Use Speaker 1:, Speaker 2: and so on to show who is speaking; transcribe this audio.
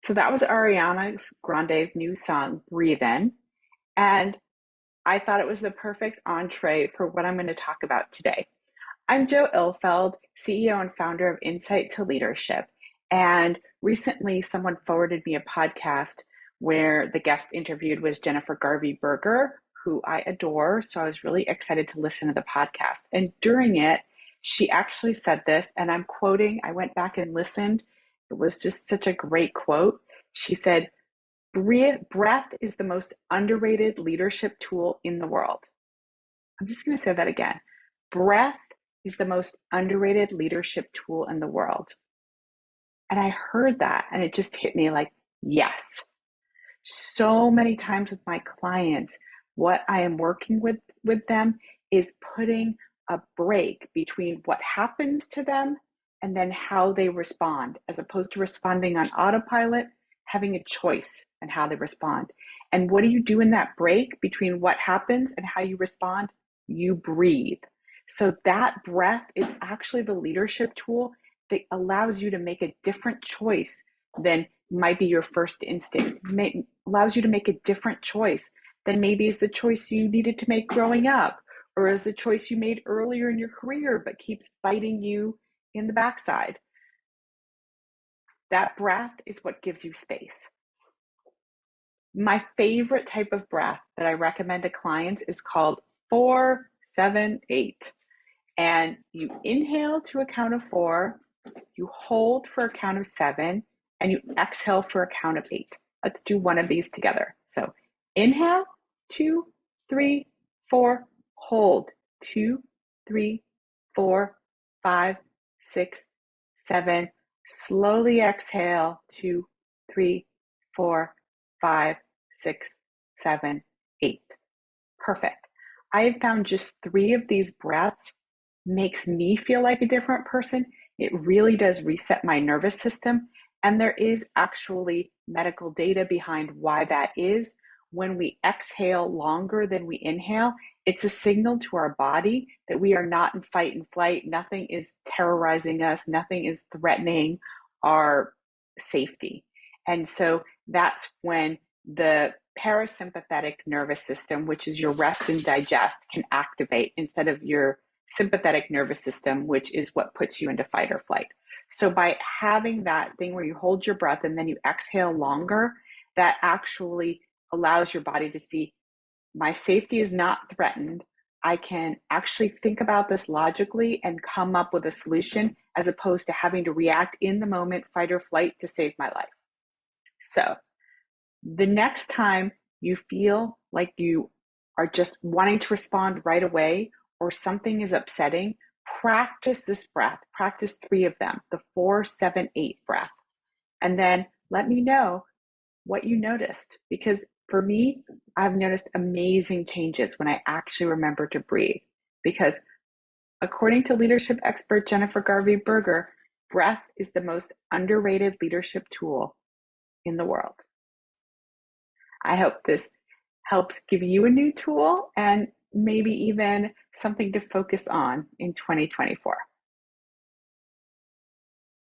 Speaker 1: So that was Ariana Grande's new song, Breathe In. And I thought it was the perfect entree for what I'm going to talk about today. I'm Jo Ilfeld, CEO and founder of Insight to Leadership. And recently, someone forwarded me a podcast where the guest interviewed was Jennifer Garvey Berger, who I adore. So I was really excited to listen to the podcast. And during it, she actually said this, and I'm quoting, I went back and listened. It was just such a great quote. She said, Breath is the most underrated leadership tool in the world. I'm just going to say that again. Breath is the most underrated leadership tool in the world. And I heard that and it just hit me like, yes. So many times with my clients, what I am working with them is putting a break between what happens to them and then how they respond, as opposed to responding on autopilot, having a choice in how they respond. And what do you do in that break between what happens and how you respond? You breathe. So that breath is actually the leadership tool that allows you to make a different choice than might be your first instinct. Allows you to make a different choice than maybe is the choice you needed to make growing up, or is the choice you made earlier in your career but keeps biting you in the backside. That breath is what gives you space. My favorite type of breath that I recommend to clients is called 4-7-8. And you inhale to a count of 4, you hold for a count of 7, and you exhale for a count of 8. Let's do one of these together. So inhale, 2, 3, 4, hold, 2, 3, 4, 5, 6, 7. Slowly exhale, 2, 3, 4, 5, 6, 7, 8. Perfect. I have found just 3 of these breaths makes me feel like a different person. It really does reset my nervous system. And there is actually medical data behind why that is. When we exhale longer than we inhale, it's a signal to our body that we are not in fight and flight. Nothing is terrorizing us. Nothing is threatening our safety. And so that's when the parasympathetic nervous system, which is your rest and digest, can activate instead of your sympathetic nervous system, which is what puts you into fight or flight. So by having that thing where you hold your breath and then you exhale longer, that actually allows your body to see my safety is not threatened. I can actually think about this logically and come up with a solution as opposed to having to react in the moment, fight or flight, to save my life. So the next time you feel like you are just wanting to respond right away or something is upsetting, practice this breath. Practice 3 of them, the 4-7-8 breath. And then let me know what you noticed. Because for me, I've noticed amazing changes when I actually remember to breathe. Because according to leadership expert Jennifer Garvey Berger, breath is the most underrated leadership tool in the world. I hope this helps give you a new tool and maybe even something to focus on in 2024.